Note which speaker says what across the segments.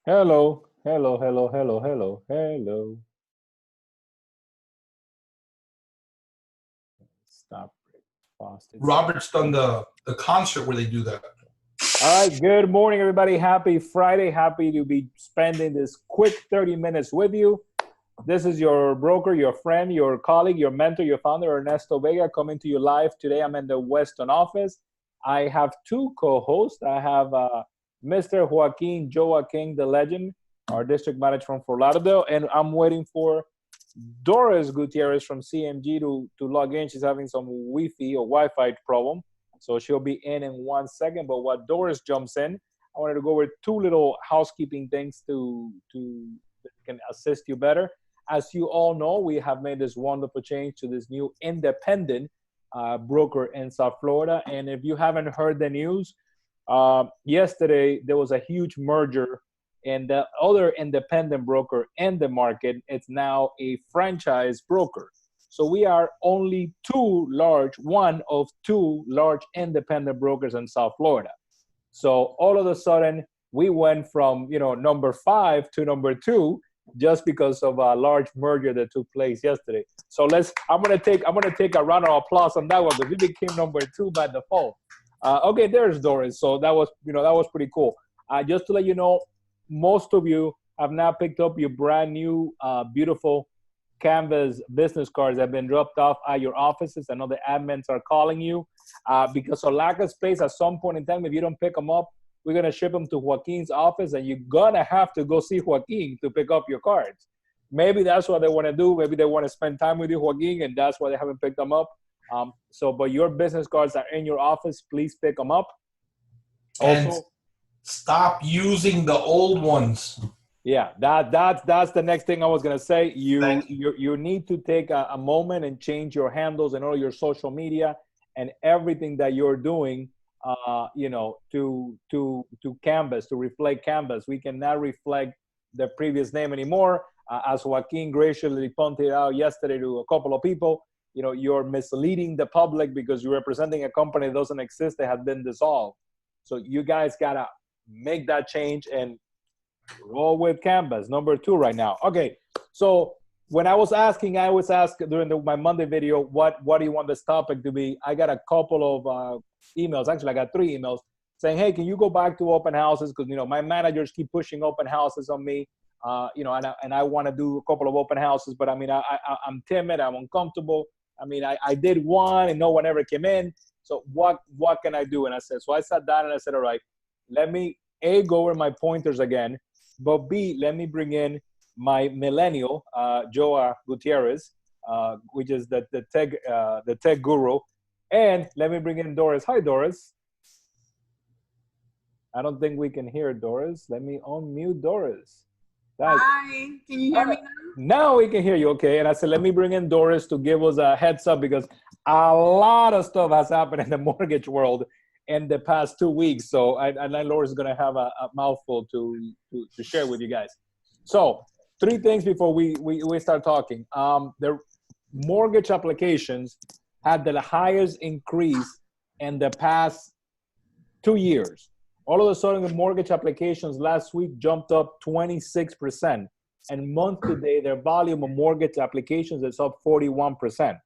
Speaker 1: Hello, hello, hello, hello, hello, hello. Stop it. Fast. It's
Speaker 2: Robert's done the concert where they do that.
Speaker 1: all right. Good morning, everybody. Happy Friday. Happy to be spending this quick 30 minutes with you. This is your broker, your friend, your colleague, your mentor, your founder, Ernesto Vega, coming to you live. Today, I'm in the Weston office. I have two co-hosts. I have Mr. Joaquin Joaquin, the legend, our district manager from Fort Lauderdale, and I'm waiting for Doris Gutierrez from CMG to log in. She's having some Wi-Fi or Wi-Fi problem, so she'll be in 1 second. But while Doris jumps in, I wanted to go over two little housekeeping things to that can assist you better. As you all know, we have made this wonderful change to this new independent broker in South Florida. And if you haven't heard the news, yesterday there was a huge merger, and the other independent broker in the market, it's now a franchise broker. So we are only one of two large independent brokers in South Florida. So all of a sudden, we went from number five to number two just because of a large merger that took place yesterday. So I'm gonna take a round of applause on that one because we became number two by default. Okay, there's Doris. So that was pretty cool. Just to let you know, most of you have now picked up your brand new, beautiful Canvas business cards that have been dropped off at your offices. I know the admins are calling you because of lack of space. At some point in time, if you don't pick them up, we're gonna ship them to Joaquin's office, and you're gonna have to go see Joaquin to pick up your cards. Maybe that's what they want to do. Maybe they want to spend time with you, Joaquin, and that's why they haven't picked them up. But your business cards are in your office. Please pick them up.
Speaker 2: And
Speaker 1: Also,
Speaker 2: stop using the old ones.
Speaker 1: yeah, that's the next thing I was gonna say. You
Speaker 2: Thank you.
Speaker 1: you you need to take a moment and change your handles and all your social media and everything that you're doing. To Canvas to reflect Canvas. We cannot reflect the previous name anymore. As Joaquin graciously pointed out yesterday to a couple of people, you're misleading the public because you're representing a company that doesn't exist, that has been dissolved. So you guys gotta make that change and roll with Canvas, number two right now. Okay, so when I was asked during my Monday video, what do you want this topic to be? I got a couple of emails. Actually, I got three emails saying, "Hey, can you go back to open houses? Because my managers keep pushing open houses on me. And I want to do a couple of open houses, but I mean, I'm timid, I'm uncomfortable. I mean, I did one and no one ever came in. So what can I do?" And I sat down and I said, all right, let me go over my pointers again, but B, let me bring in my millennial, Joa Gutierrez, which is the tech guru, and let me bring in Doris. Hi, Doris. I don't think we can hear Doris. Let me unmute Doris. That
Speaker 3: Hi, can you hear
Speaker 1: uh,
Speaker 3: me now?
Speaker 1: now we can hear you. Okay, and I said let me bring in Doris to give us a heads up because a lot of stuff has happened in the mortgage world in the past 2 weeks. So I know Doris is gonna have a mouthful to share with you guys. So three things before we start talking. The mortgage applications had the highest increase in the past 2 years. All of a sudden, the mortgage applications last week jumped up 26%. And month to date, their volume of mortgage applications is up 41%.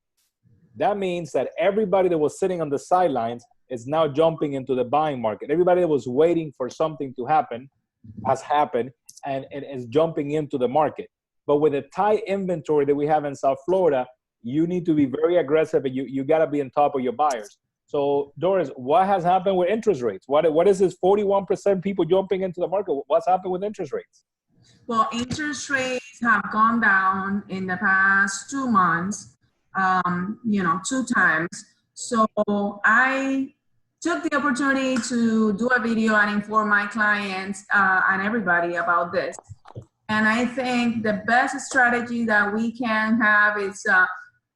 Speaker 1: That means that everybody that was sitting on the sidelines is now jumping into the buying market. Everybody that was waiting for something to happen has happened and is jumping into the market. But with the tight inventory that we have in South Florida, you need to be very aggressive and you got to be on top of your buyers. So, Doris, what has happened with interest rates? What is this 41% people jumping into the market? What's happened with interest rates?
Speaker 3: Well, interest rates have gone down in the past 2 months, two times. So I took the opportunity to do a video and inform my clients and everybody about this. And I think the best strategy that we can have is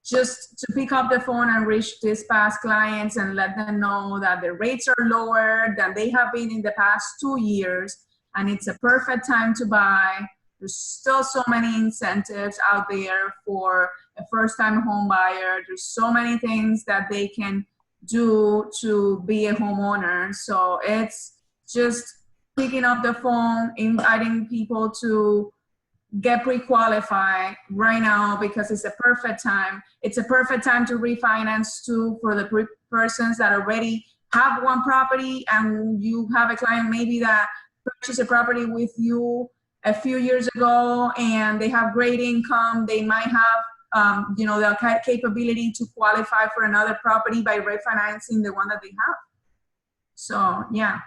Speaker 3: just to pick up the phone and reach these past clients and let them know that the rates are lower than they have been in the past 2 years, and it's a perfect time to buy. There's still so many incentives out there for a first-time home buyer. There's so many things that they can do to be a homeowner. So it's just picking up the phone, inviting people to get pre-qualified right now because it's a perfect time. It's a perfect time to refinance too for the persons that already have one property, and you have a client maybe that purchased a property with you a few years ago and they have great income. They might have the capability to qualify for another property by refinancing the one that they have. So yeah.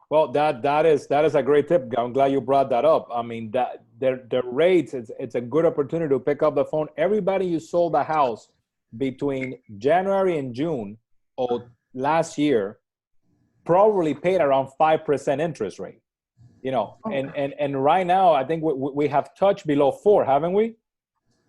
Speaker 1: Well, that is a great tip. I'm glad you brought that up. I mean, that the rates, it's a good opportunity to pick up the phone. Everybody you sold a house between January and June of last year probably paid around 5% interest rate. And right now I think we have touched below 4, haven't we?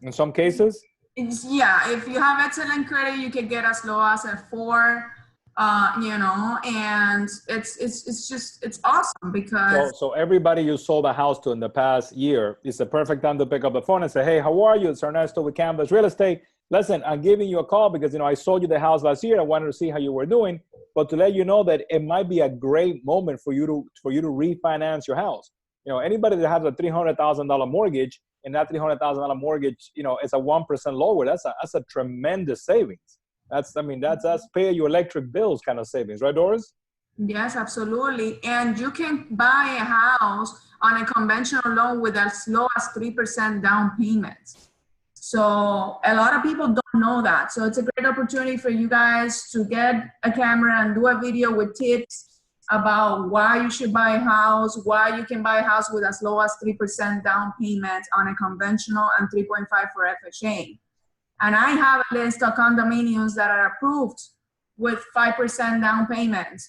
Speaker 1: In some cases.
Speaker 3: Yeah, if you have excellent credit, you can get as low as a 4. And it's awesome because.
Speaker 1: So everybody you sold a house to in the past year, it's the perfect time to pick up the phone and say, hey, how are you? It's Ernesto with Canvas Real Estate. Listen, I'm giving you a call because, I sold you the house last year. I wanted to see how you were doing, but to let you know that it might be a great moment for you to refinance your house. Anybody that has a $300,000 mortgage and that $300,000 mortgage, it's a 1% lower. That's a tremendous savings. That's us pay your electric bills kind of savings, right, Doris?
Speaker 3: Yes, absolutely. And you can buy a house on a conventional loan with as low as 3% down payment. So a lot of people don't know that. So it's a great opportunity for you guys to get a camera and do a video with tips about why you should buy a house, why you can buy a house with as low as 3% down payment on a conventional and 3.5 for FHA. And I have a list of condominiums that are approved with 5% down payment.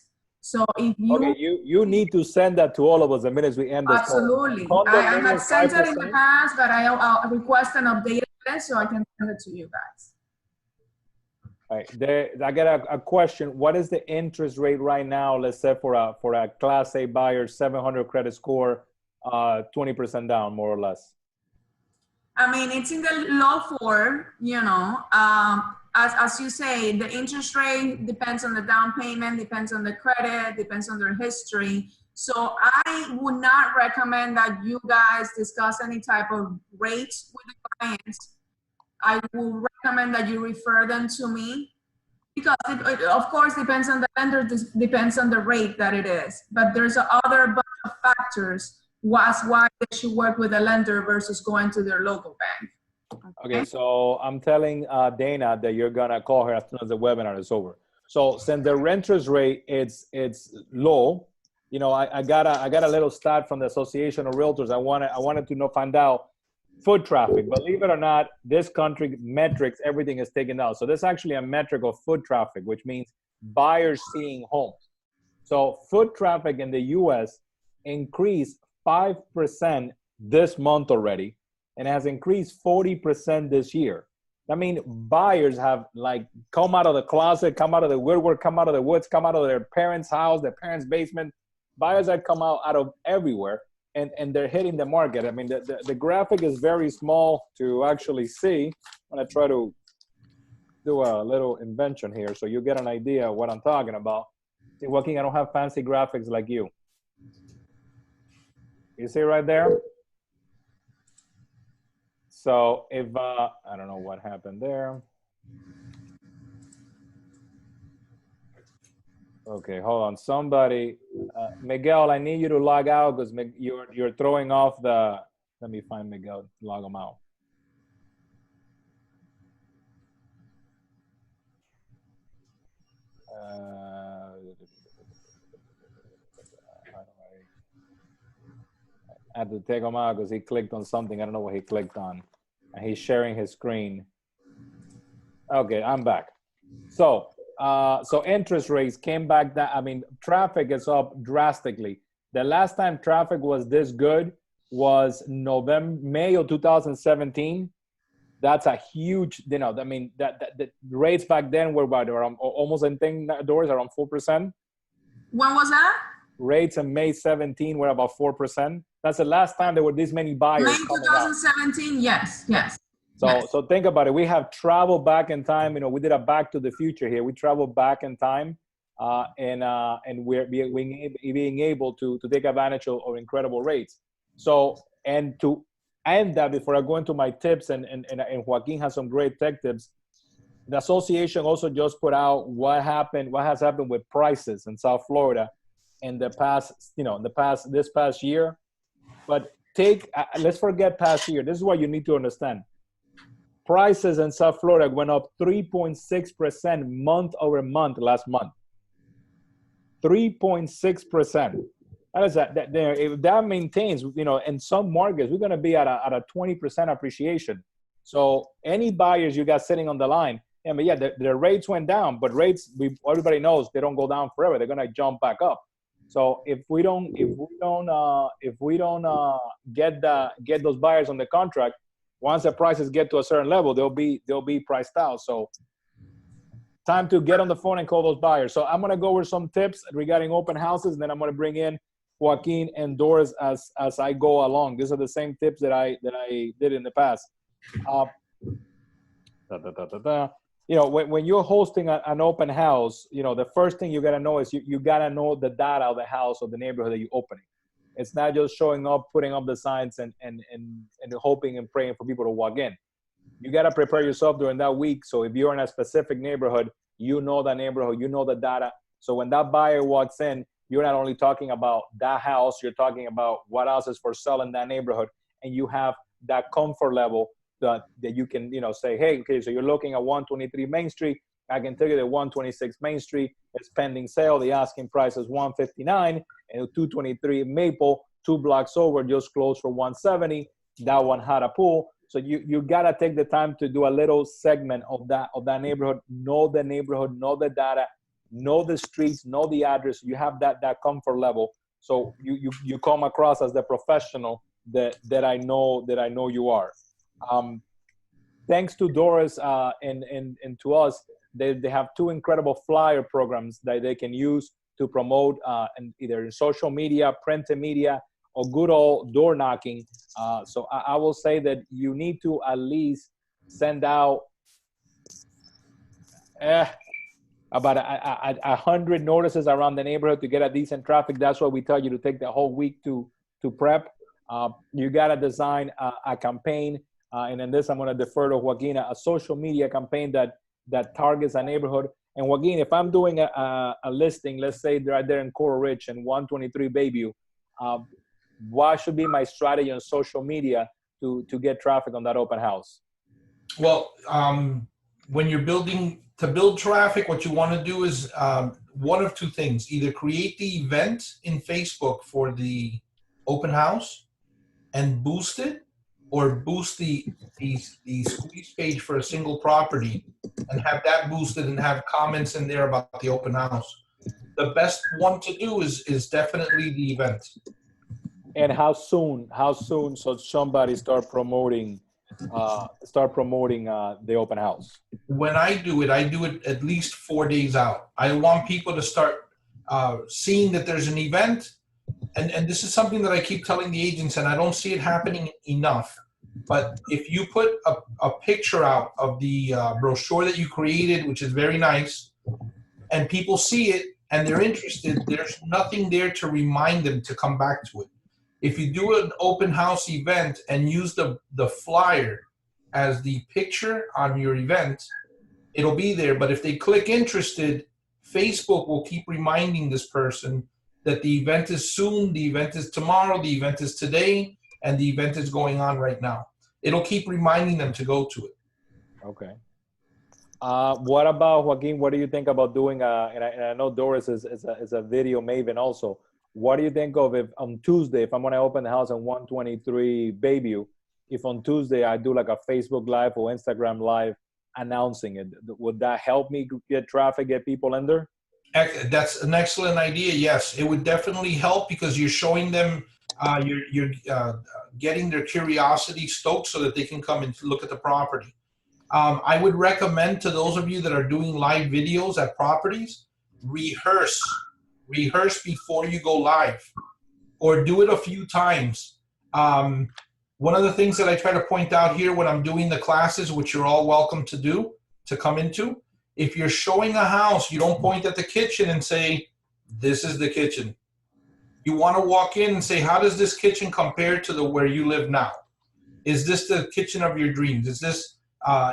Speaker 3: So if
Speaker 1: you need to send that to all of us the minute we end this.
Speaker 3: Absolutely. I have sent it in the past, but I'll request an updated list so I can send it to you guys.
Speaker 1: All right. I got a question. What is the interest rate right now, let's say for a Class A buyer, 700 credit score, 20% down, more or less?
Speaker 3: I mean, it's in the low 4, as you say, the interest rate depends on the down payment, depends on the credit, depends on their history. So I would not recommend that you guys discuss any type of rates with the clients. I would recommend that you refer them to me because it of course depends on the lender, depends on the rate that it is. But there's other bunch of factors why they should work with a lender versus going to their local bank.
Speaker 1: Okay, so I'm telling Dana that you're gonna call her as soon as the webinar is over. So since the interest rate it's low, I got a little stat from the Association of Realtors. I wanted to find out foot traffic. Believe it or not, this country metrics, everything is taken down. So there's actually a metric of foot traffic, which means buyers seeing homes. So foot traffic in the U.S. increased 5% this month already, and has increased 40% this year. I mean, buyers have come out of the closet, come out of the woodwork, come out of the woods, come out of their parents' house, their parents' basement. Buyers have come out of everywhere, and they're hitting the market. I mean, the graphic is very small to actually see. I'm gonna try to do a little invention here so you get an idea of what I'm talking about. See, Joaquin, I don't have fancy graphics like you. You see right there? So if, I don't know what happened there. Okay, hold on. Somebody, Miguel, I need you to log out because you're throwing off the, let me find Miguel, log him out. I had to take him out because he clicked on something. I don't know what he clicked on. And he's sharing his screen. Okay, I'm back. So interest rates came back down. I mean, traffic is up drastically. The last time traffic was this good was May of 2017. That's a huge, I mean, the rates back then were about around almost, I think, Doris, around 4%. When
Speaker 3: was that?
Speaker 1: Rates in May 17 were about 4%. That's the last time there were this many buyers.
Speaker 3: May 2017, yes.
Speaker 1: So think about it. We have traveled back in time. We did a back to the future here. We traveled back in time. and we're being able to take advantage of incredible rates. So, and to end that, before I go into my tips, and Joaquin has some great tech tips. The association also just put out what has happened with prices in South Florida in the past, this past year. But let's forget past year. This is what you need to understand. Prices in South Florida went up 3.6% month over month last month. 3.6%. How does that? If that maintains, in some markets, we're going to be at a 20% appreciation. So any buyers you got sitting on the line, the rates went down, but rates, everybody knows they don't go down forever. They're going to jump back up. So if we don't get those buyers on the contract, once the prices get to a certain level, they'll be priced out. So time to get on the phone and call those buyers. So I'm going to go over some tips regarding open houses, and then I'm going to bring in Joaquin and Doris as I go along. These are the same tips that I did in the past. When you're hosting an open house, the first thing you got to know is you got to know the data of the house or the neighborhood that you're opening. It's not just showing up, putting up the signs, and hoping and praying for people to walk in. You got to prepare yourself during that week. So if you're in a specific neighborhood, you know that neighborhood, you know the data. So when that buyer walks in, you're not only talking about that house, you're talking about what else is for sale in that neighborhood, and you have that comfort level that you can, say, hey, okay, so you're looking at 123 Main Street. I can tell you that 126 Main Street is pending sale. The asking price is 159, and 223 Maple, 2 blocks over, just closed for 170. That one had a pool. So you gotta take the time to do a little segment of that neighborhood. Know the neighborhood, know the data, know the streets, know the address. You have that comfort level. So you come across as the professional that I know you are. Thanks to Doris and to us, they have 2 incredible flyer programs that they can use to promote either in social media, print media, or good old door knocking. So I will say that you need to at least send out about 100 notices around the neighborhood to get a decent traffic. That's why we tell you to take the whole week to prep. You got to design a campaign. And in this, I'm going to defer to Joaquin, a social media campaign that targets a neighborhood. And Joaquin, if I'm doing a listing, let's say they're right there in Coral Ridge and 123 Bayview, what should be my strategy on social media to get traffic on that open house?
Speaker 2: Well, when you're to build traffic, what you want to do is one of 2 things. Either create the event in Facebook for the open house and boost it, or boost the squeeze page for a single property and have that boosted and have comments in there about the open house. The best one to do is definitely the event.
Speaker 1: And how soon so somebody start promoting the open house?
Speaker 2: When I do it at least 4 days out. I want people to start seeing that there's an event. And this is something that I keep telling the agents, and I don't see it happening enough. But if you put a picture out of the brochure that you created, which is very nice, and people see it and they're interested, there's nothing there to remind them to come back to it. If you do an open house event and use the flyer as the picture on your event, it'll be there. But if they click interested, Facebook will keep reminding this person that the event is soon, the event is tomorrow, the event is today, and the event is going on right now. It'll keep reminding them to go to it.
Speaker 1: Okay. What about, Joaquin, what do you think about doing, and I know Doris is a video maven also. What do you think of if on Tuesday, if I'm going to open the house on 123 Bayview, if on Tuesday I do like a Facebook Live or Instagram Live announcing it? Would that help me get traffic, get people in there?
Speaker 2: That's an excellent idea. Yes, it would definitely help because you're showing them, you're getting their curiosity stoked so that they can come and look at the property. I would recommend to those of you that are doing live videos at properties, rehearse before you go live, or do it a few times. One of the things that I try to point out here when I'm doing the classes, which you're all welcome to come into, If you're showing a house, you don't point at the kitchen and say, this is the kitchen. You want to walk in and say, how does this kitchen compare to the where you live now? Is this the kitchen of your dreams? Is this,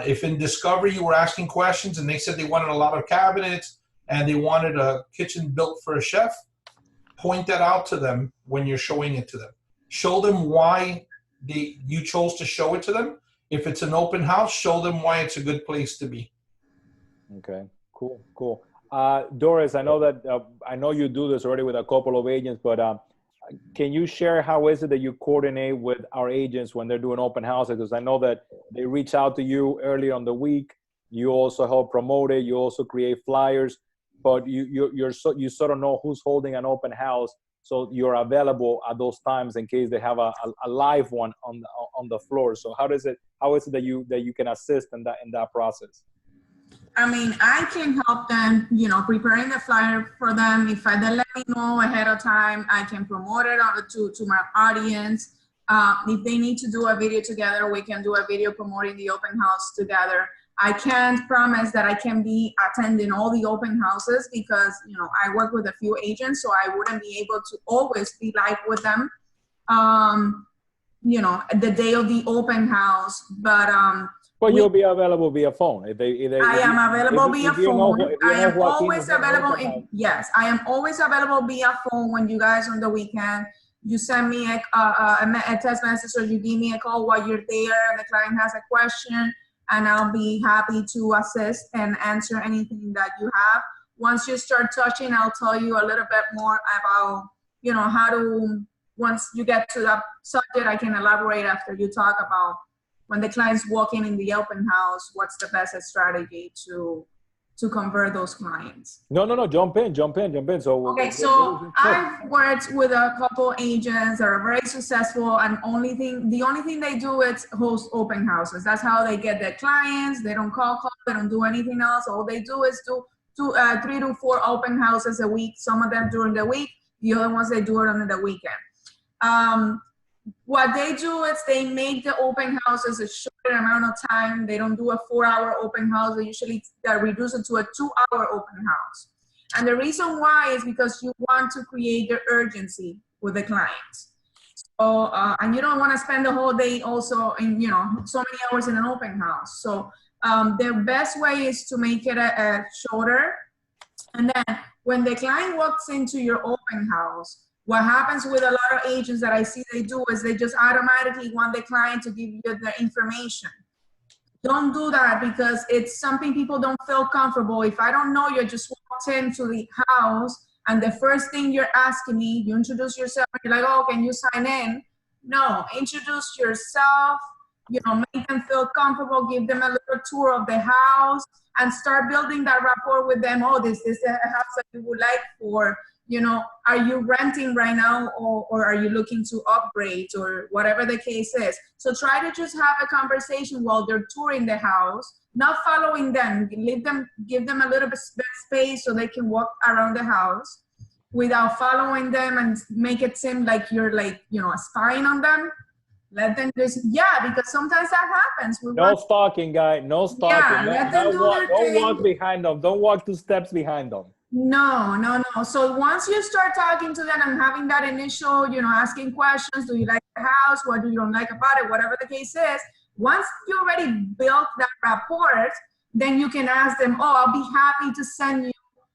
Speaker 2: if in Discovery you were asking questions and they said they wanted a lot of cabinets and they wanted a kitchen built for a chef, point that out to them when you're showing it to them. Show them why you chose to show it to them. If it's an open house, show them why it's a good place to be.
Speaker 1: Okay, cool. Doris, I know that I know you do this already with a couple of agents, but can you share how is it that you coordinate with our agents when they're doing open houses? Because I know that they reach out to you early on the week. You also help promote it. You also create flyers, but you sort of know who's holding an open house, so you're available at those times in case they have a live one on the floor. So how is it that you can assist in that process?
Speaker 3: I mean, I can help them, preparing the flyer for them. If they let me know ahead of time, I can promote it to my audience. If they need to do a video together, we can do a video promoting the open house together. I can't promise that I can be attending all the open houses because, I work with a few agents, so I wouldn't be able to always be live with them, the day of the open house. But
Speaker 1: you'll be available via phone.
Speaker 3: I am available via phone. I am always available. Yes, I am always available via phone when you guys on the weekend. You send me a text message or you give me a call while you're there and the client has a question, and I'll be happy to assist and answer anything that you have. Once you start touching, I'll tell you a little bit more about, how to, once you get to that subject, I can elaborate after you talk about when the client's walking in the open house, what's the best strategy to convert those clients?
Speaker 1: No, jump in. So
Speaker 3: okay, so I've worked with a couple agents that are very successful, and the only thing they do is host open houses. That's how they get their clients. They don't call, they don't do anything else. All they do is do 3 to 4 open houses a week. Some of them during the week, the other ones they do it on the weekend. What they do is they make the open houses a short amount of time. They don't do a 4-hour open house. They usually reduce it to a 2-hour open house. And the reason why is because you want to create the urgency with the clients. So, and you don't want to spend the whole day also in, so many hours in an open house. So the best way is to make it a shorter. And then when the client walks into your open house, what happens with a lot of agents that I see they do is they just automatically want the client to give you their information. Don't do that because it's something people don't feel comfortable. If I don't know you, just walked into the house and the first thing you're asking me, you introduce yourself, you're like, oh, can you sign in? No, introduce yourself, make them feel comfortable, give them a little tour of the house and start building that rapport with them. Oh, this is a house that you would like for, are you renting right now or are you looking to upgrade or whatever the case is? So try to just have a conversation while they're touring the house, not following them. Give them a little bit space so they can walk around the house without following them and make it seem like you're spying on them. Let them because sometimes that happens.
Speaker 1: No stalking, guy. No stalking.
Speaker 3: Yeah, let them do their thing.
Speaker 1: Don't walk behind them. Don't walk 2 steps behind them.
Speaker 3: No. So once you start talking to them and having that initial, asking questions, do you like the house? What do you don't like about it? Whatever the case is, once you already built that rapport, then you can ask them, oh, I'll be happy to send you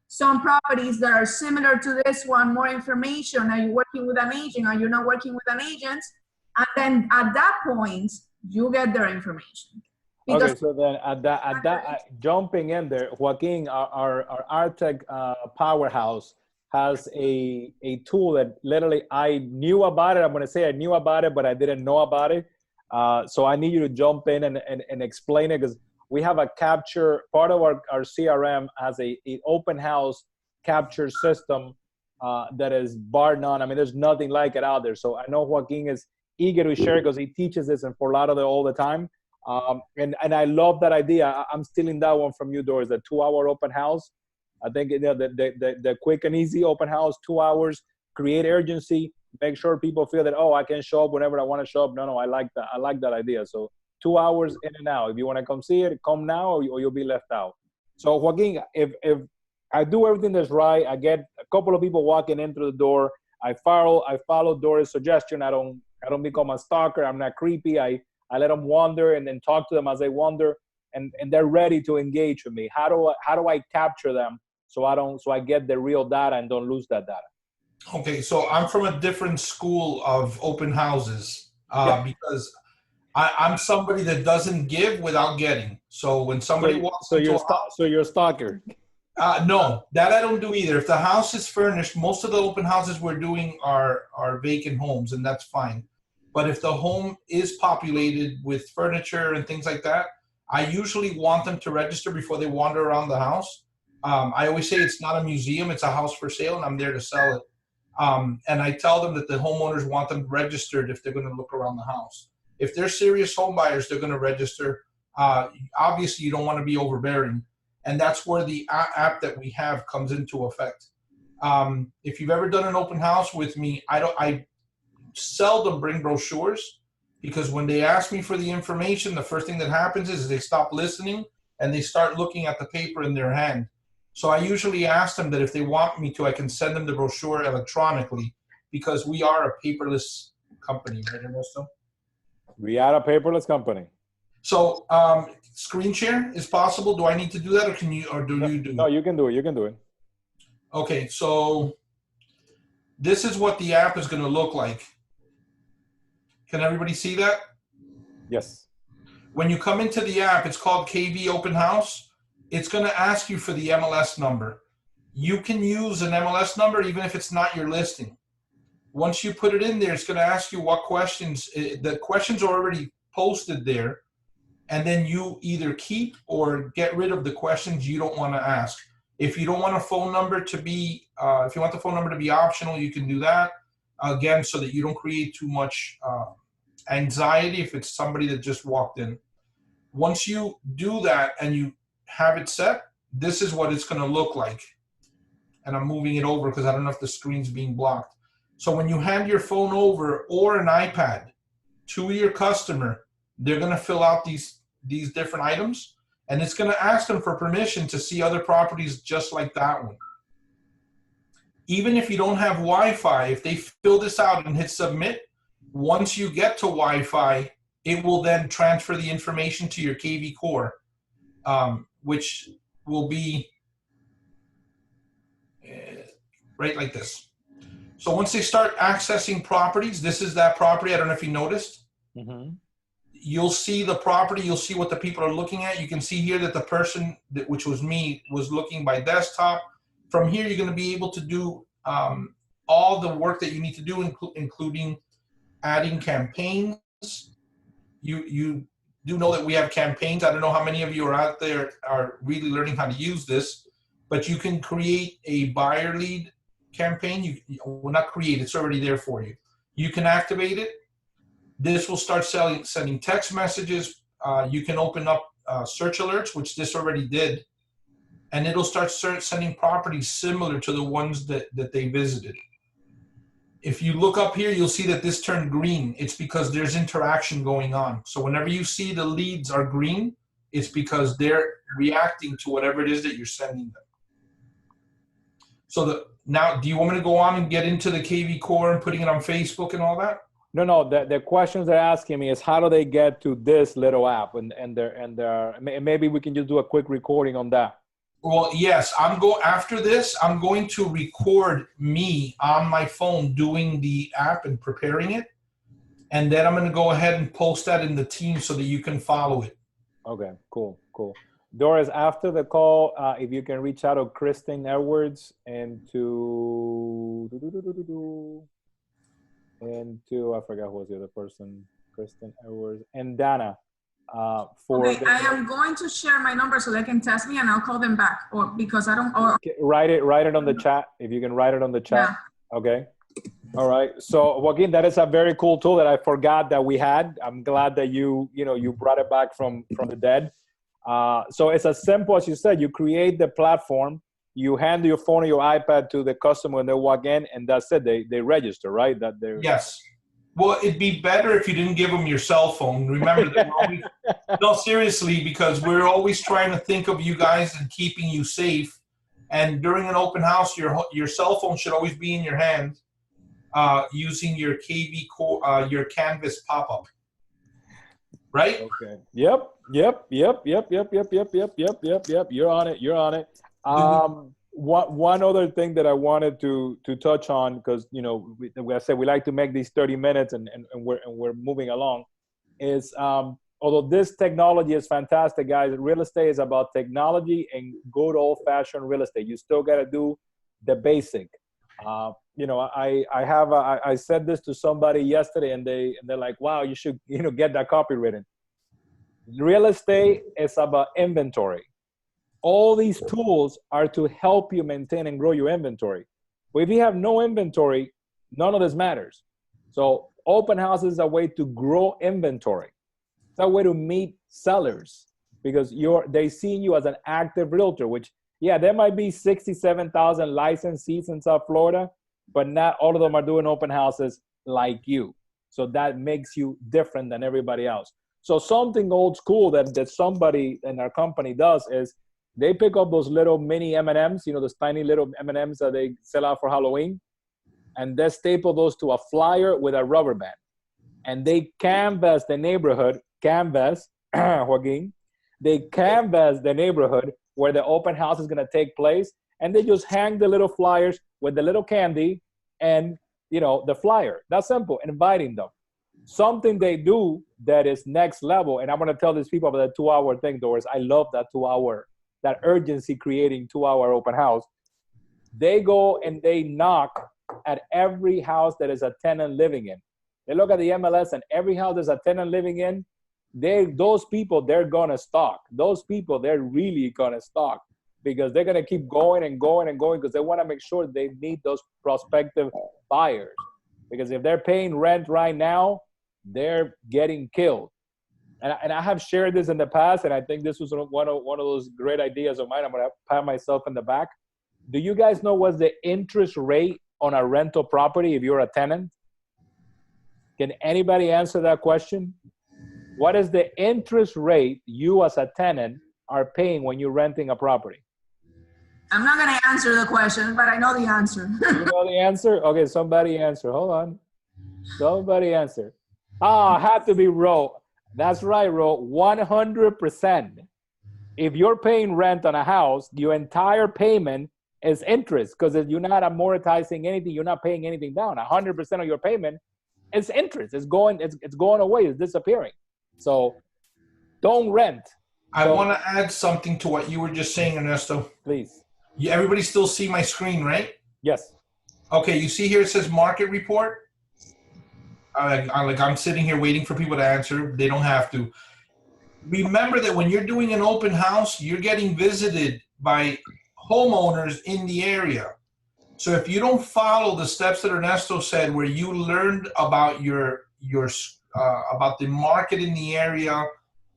Speaker 3: some properties that are similar to this one, more information. Are you working with an agent? Are you not working with an agent? And then at that point, you get their information.
Speaker 1: Okay, so then at that jumping in there, Joaquin, our ARTEC powerhouse has a tool that literally I knew about it. I'm going to say I knew about it, but I didn't know about it. So I need you to jump in and explain it because we have a capture, part of our CRM has a open house capture system that is bar none. I mean, there's nothing like it out there. So I know Joaquin is eager to share because he teaches this in Fort Lauderdale all the time. And I love that idea. I'm stealing that one from you, Doris, the 2-hour open house. I think the quick and easy open house, 2 hours, create urgency, make sure people feel that, oh, I can show up whenever I want to show up. No, I like that. I like that idea. So 2 hours in and out. If you want to come see it, come now or you'll be left out. So Joaquin, if I do everything that's right, I get a couple of people walking in through the door. I follow Doris' suggestion. I don't become a stalker. I'm not creepy. I let them wander and then talk to them as they wander, and they're ready to engage with me. How do I capture them so I get the real data and don't lose that data?
Speaker 2: Okay, so I'm from a different school of open houses because I'm somebody that doesn't give without getting. So when somebody walks into a house,
Speaker 1: so you're a stalker.
Speaker 2: no, that I don't do either. If the house is furnished, most of the open houses we're doing are vacant homes, and that's fine. But if the home is populated with furniture and things like that, I usually want them to register before they wander around the house. I always say it's not a museum, it's a house for sale, and I'm there to sell it. And I tell them that the homeowners want them registered if they're going to look around the house. If they're serious home buyers, they're going to register. Obviously, you don't want to be overbearing. And that's where the app that we have comes into effect. If you've ever done an open house with me, I seldom bring brochures, because when they ask me for the information, the first thing that happens is they stop listening and they start looking at the paper in their hand. So I usually ask them that if they want me to, I can send them the brochure electronically, because we are a paperless company, right, Ernesto?
Speaker 1: We are a paperless company.
Speaker 2: So screen share is possible. Do I need to do that, or do you do it?
Speaker 1: No, you can do it. You can do it.
Speaker 2: Okay, so this is what the app is going to look like. Can everybody see that?
Speaker 1: Yes.
Speaker 2: When you come into the app, it's called KV Open House. It's going to ask you for the MLS number. You can use an MLS number even if it's not your listing. Once you put it in there, it's going to ask you what questions. The questions are already posted there, and then you either keep or get rid of the questions you don't want to ask. If you don't want a phone number to be, if you want the phone number to be optional, you can do that. Again, so that you don't create too much anxiety if it's somebody that just walked in. Once you do that and you have it set, this is what it's going to look like. And I'm moving it over because I don't know if the screen's being blocked. So when you hand your phone over or an iPad to your customer, they're going to fill out these different items, and it's going to ask them for permission to see other properties just like that one. Even if you don't have Wi-Fi, if they fill this out and hit submit, once you get to Wi-Fi, it will then transfer the information to your KV Core, which will be right like this. So once they start accessing properties, this is that property. I don't know if you noticed.
Speaker 1: Mm-hmm.
Speaker 2: You'll see the property. You'll see what the people are looking at. You can see here that the person, which was me, was looking by desktop. From here, you're going to be able to do all the work that you need to do, including adding campaigns. You do know that we have campaigns. I don't know how many of you are out there are really learning how to use this, but you can create a buyer lead campaign. You will not create, it's already there for you. You can activate it. This will start sending text messages. You can open up search alerts, which this already did, and it'll start sending properties similar to the ones that they visited. If you look up here, you'll see that this turned green. It's because there's interaction going on. So whenever you see the leads are green, it's because they're reacting to whatever it is that you're sending them. So now, do you want me to go on and get into the KV Core and putting it on Facebook and all that?
Speaker 1: No. The questions they're asking me is how do they get to this little app, and maybe we can just do a quick recording on that.
Speaker 2: Well, yes, after this, I'm going to record me on my phone doing the app and preparing it. And then I'm going to go ahead and post that in the team so that you can follow it.
Speaker 1: Okay, cool. Doris, after the call, if you can reach out to Kristen Edwards and to I forgot who was the other person, Kristen Edwards and Dana.
Speaker 3: Okay, I am going to share my number so they can text me and I'll call them back, or because I don't. Or,
Speaker 1: write it on the chat. If you can write it on the chat. Yeah. Okay. All right. So Joaquin, that is a very cool tool that I forgot that we had. I'm glad that you brought it back from the dead. So it's as simple as you said. You create the platform. You hand your phone or your iPad to the customer when they walk in, and that's it. They register, right?
Speaker 2: Yes. Well, it'd be better if you didn't give them your cell phone. Remember that we're always, no, seriously, because we're always trying to think of you guys and keeping you safe. And during an open house, your cell phone should always be in your hand, using your your Canvas pop-up, right?
Speaker 1: Okay. Yep. You're on it. You're on it. One other thing that I wanted to touch on, because I said we like to make these 30 minutes, and we're moving along, is although this technology is fantastic, guys, real estate is about technology and good old-fashioned real estate. You still got to do the basic. I said this to somebody yesterday, and they're like, wow, you should get that copywritten. Real estate is about inventory. All these tools are to help you maintain and grow your inventory. But if you have no inventory, none of this matters. So open house is a way to grow inventory. It's a way to meet sellers, because they see you as an active realtor, which, yeah, there might be 67,000 licensees in South Florida, but not all of them are doing open houses like you. So that makes you different than everybody else. So something old school that somebody in our company does is they pick up those little mini M&Ms, those tiny little M&Ms that they sell out for Halloween, and they staple those to a flyer with a rubber band. And they canvas the neighborhood, Joaquin, they canvas the neighborhood where the open house is gonna take place, and they just hang the little flyers with the little candy and the flyer. That's simple, inviting them. Something they do that is next level, and I'm gonna tell these people about the 2-hour thing, Doris. I love that 2-hour, that urgency creating 2-hour open house. They go and they knock at every house that is a tenant living in. They look at the MLS, and every house there's a tenant living in, those people, they're gonna stalk. Those people, they're really gonna stalk, because they're gonna keep going and going and going, because they wanna make sure they meet those prospective buyers. Because if they're paying rent right now, they're getting killed. And I have shared this in the past, and I think this was one of those great ideas of mine. I'm gonna pat myself in the back. Do you guys know what's the interest rate on a rental property if you're a tenant? Can anybody answer that question? What is the interest rate you as a tenant are paying when you're renting a property?
Speaker 3: I'm not going to answer the question, but I know the answer.
Speaker 1: You know the answer? Okay, somebody answer. Hold on. Somebody answer. Had to be Ro. That's right, Ro. 100%. If you're paying rent on a house, your entire payment is interest, because you're not amortizing anything. You're not paying anything down. 100% of your payment is interest. It's going away. It's disappearing. So don't rent.
Speaker 2: I want to add something to what you were just saying, Ernesto.
Speaker 1: Please.
Speaker 2: Everybody still see my screen, right?
Speaker 1: Yes.
Speaker 2: Okay, you see here it says market report. I'm sitting here waiting for people to answer. They don't have to. Remember that when you're doing an open house, you're getting visited by homeowners in the area. So if you don't follow the steps that Ernesto said, where you learned about about the market in the area,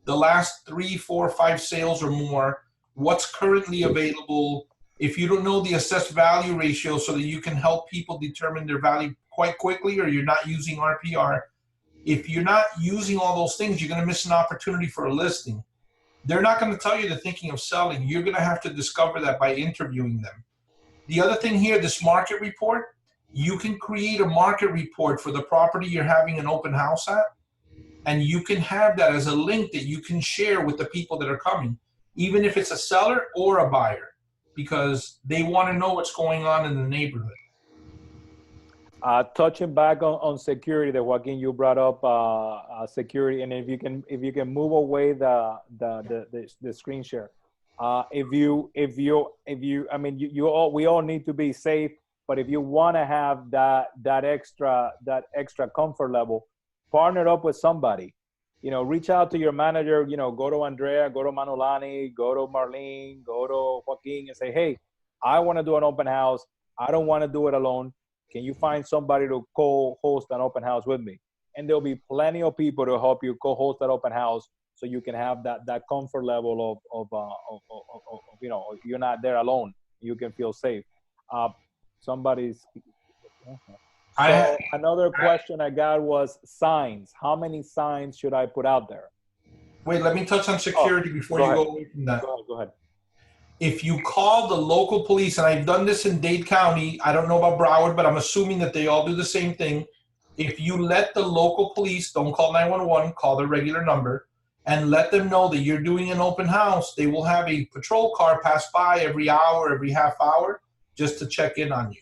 Speaker 2: the last 3, 4, 5 sales or more, what's currently available. If you don't know the assessed value ratio so that you can help people determine their value quite quickly, or you're not using RPR, if you're not using all those things, you're going to miss an opportunity for a listing. They're not going to tell you they're thinking of selling. You're going to have to discover that by interviewing them. The other thing here, this market report, you can create a market report for the property you're having an open house at, and you can have that as a link that you can share with the people that are coming, even if it's a seller or a buyer, because they want to know what's going on in the neighborhood.
Speaker 1: Touching back on security, that Joaquin, you brought up security, and if you can move away the screen share. We all need to be safe, but if you want to have that extra comfort level, partner up with somebody. Reach out to your manager. Go to Andrea, go to Manolani, go to Marlene, go to Joaquin, and say, hey, I want to do an open house. I don't want to do it alone. Can you find somebody to co-host an open house with me? And there'll be plenty of people to help you co-host that open house, so you can have that comfort level of you're not there alone. You can feel safe. Somebody's. So another question I got was signs. How many signs should I put out there?
Speaker 2: Wait, let me touch on security before you go away from that.
Speaker 1: Go ahead.
Speaker 2: If you call the local police, and I've done this in Dade County, I don't know about Broward, but I'm assuming that they all do the same thing. If you let the local police, don't call 911, call their regular number, and let them know that you're doing an open house, they will have a patrol car pass by every hour, every half hour, just to check in on you.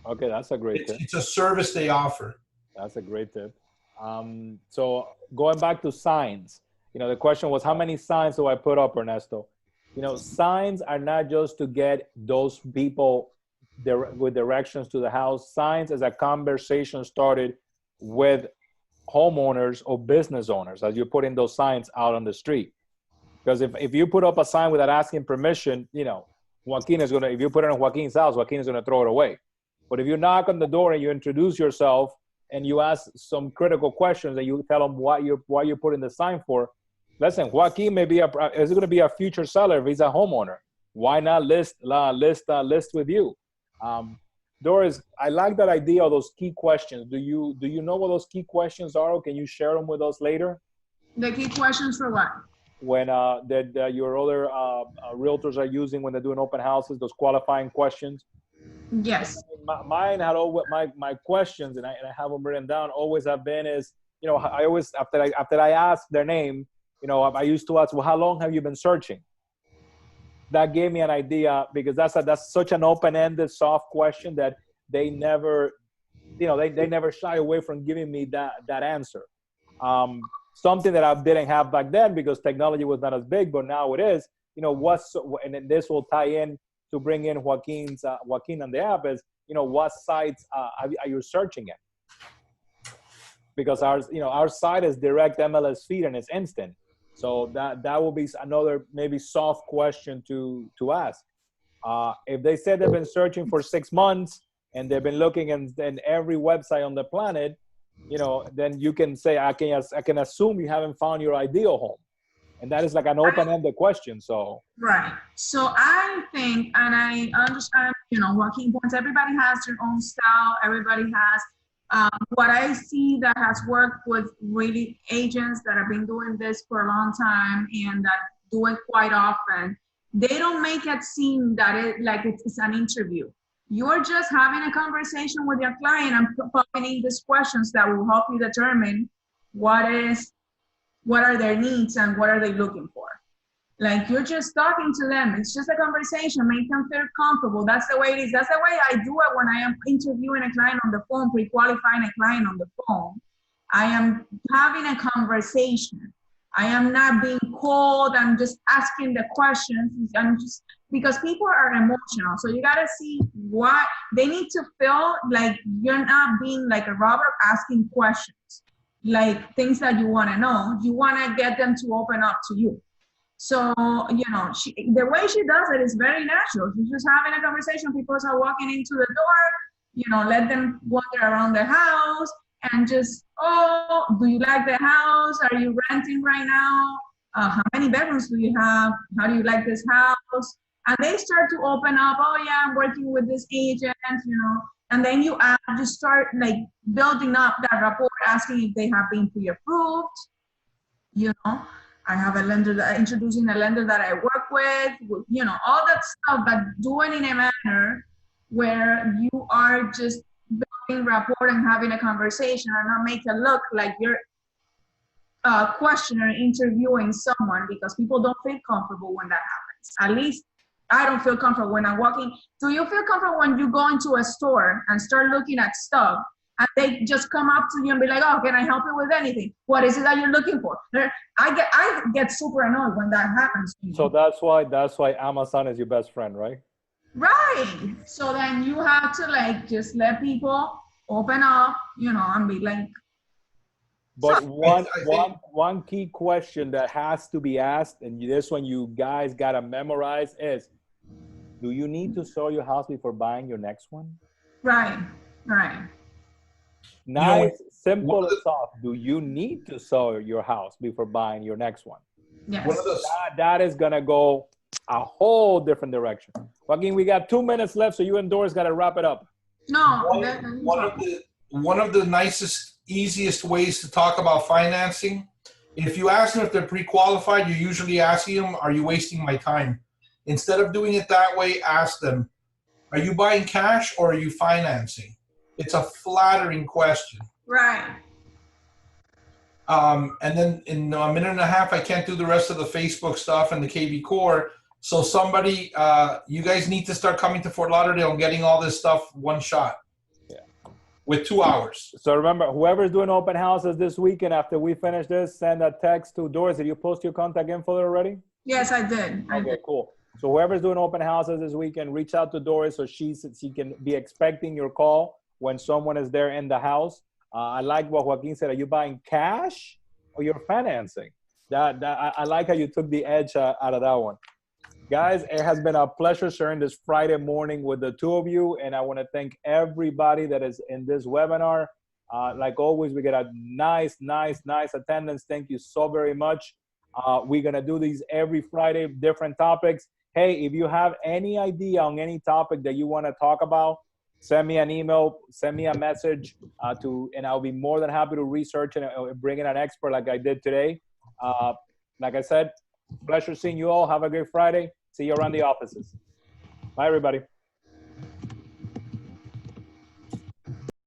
Speaker 1: Okay, that's a great tip.
Speaker 2: It's a service they offer.
Speaker 1: That's a great tip. So going back to signs, the question was, how many signs do I put up, Ernesto? Signs are not just to get those people with directions to the house. Signs is a conversation started with homeowners or business owners as you're putting those signs out on the street. Because if you put up a sign without asking permission, Joaquin is if you put it in Joaquin's house, Joaquin is going to throw it away. But if you knock on the door and you introduce yourself and you ask some critical questions and you tell them why you're putting the sign for, listen, Joaquin is going to be a future seller if he's a homeowner. Why not list with you? Doris, I like that idea of those key questions. Do you know what those key questions are, or can you share them with us later?
Speaker 3: The key questions for what?
Speaker 1: When that your other realtors are using when they're doing open houses, those qualifying questions.
Speaker 3: Yes.
Speaker 1: Mine had always my questions, and I have them written down. Always have been is I always after I ask their name, I used to ask, well, how long have you been searching? That gave me an idea, because that's such an open-ended, soft question that they never, they never shy away from giving me that answer. Something that I didn't have back then because technology was not as big, but now it is. And then this will tie in to bring in Joaquin on the app is, what sites are you searching at? Because our site is direct MLS feed and it's instant. So that will be another maybe soft question to ask. If they said they've been searching for 6 months and they've been looking in every website on the planet, then you can say, I can assume you haven't found your ideal home. And that is like an open-ended question. So
Speaker 3: right. So I think, and I understand, Joaquin points, everybody has their own style. Everybody has what I see that has worked with really agents that have been doing this for a long time and that do it quite often. They don't make it seem that it's an interview. You're just having a conversation with your client and popping in these questions that will help you determine what are their needs and what are they looking for. Like, you're just talking to them. It's just a conversation. Make them feel comfortable. That's the way it is. That's the way I do it when I am interviewing a client on the phone, pre-qualifying a client on the phone. I am having a conversation. I am not being cold. I'm just asking the questions. Because people are emotional. So you got to see what they need to feel like you're not being like a robot asking questions, like things that you want to know. You want to get them to open up to you. So, the way she does it is very natural. She's just having a conversation. People are walking into the door, let them wander around the house and just, oh, do you like the house? Are you renting right now? How many bedrooms do you have? How do you like this house? And they start to open up, oh yeah, I'm working with this agent, and then you start like building up that rapport, asking if they have been pre-approved, I have a lender introducing a lender that I work with, all that stuff, but doing in a manner where you are just building rapport and having a conversation and not make it look like you're a questioner interviewing someone, because people don't feel comfortable when that happens. At least I don't feel comfortable when I'm walking. Do you feel comfortable when you go into a store and start looking at stuff and they just come up to you and be like, oh, can I help you with anything? What is it that you're looking for? I get super annoyed when that happens to me.
Speaker 1: So that's why Amazon is your best friend, right?
Speaker 3: Right. So then you have to just let people open up, and be like.
Speaker 1: But one key question that has to be asked, and this one you guys got to memorize, is, do you need to sell your house before buying your next one?
Speaker 3: Right.
Speaker 1: Nice, simple and soft. Do you need to sell your house before buying your next one?
Speaker 3: Yes.
Speaker 1: That is going to go a whole different direction. Joaquin, we got 2 minutes left, so you and Doris got to wrap it up.
Speaker 3: No.
Speaker 2: one of the nicest, easiest ways to talk about financing, if you ask them if they're pre-qualified, you're usually asking them, are you wasting my time? Instead of doing it that way, ask them, are you buying cash or are you financing? It's a flattering question.
Speaker 3: Right.
Speaker 2: And then in a minute and a half, I can't do the rest of the Facebook stuff and the KV Core. So somebody, you guys need to start coming to Fort Lauderdale and getting all this stuff one shot.
Speaker 1: Yeah.
Speaker 2: With 2 hours.
Speaker 1: So remember, whoever's doing open houses this weekend, after we finish this, send a text to Doris. Did you post your contact info already?
Speaker 3: Yes, I did.
Speaker 1: Okay, cool. So whoever's doing open houses this weekend, reach out to Doris so she can be expecting your call when someone is there in the house. I like what Joaquin said. Are you buying cash or you're financing? I like how you took the edge out of that one. Guys, it has been a pleasure sharing this Friday morning with the two of you, and I want to thank everybody that is in this webinar. Like always, we get a nice attendance. Thank you so very much. We're going to do these every Friday, different topics. Hey, if you have any idea on any topic that you want to talk about, send me an email, send me a message, and I'll be more than happy to research and bring in an expert like I did today. Like I said, pleasure seeing you all. Have a great Friday. See you around the offices. Bye, everybody.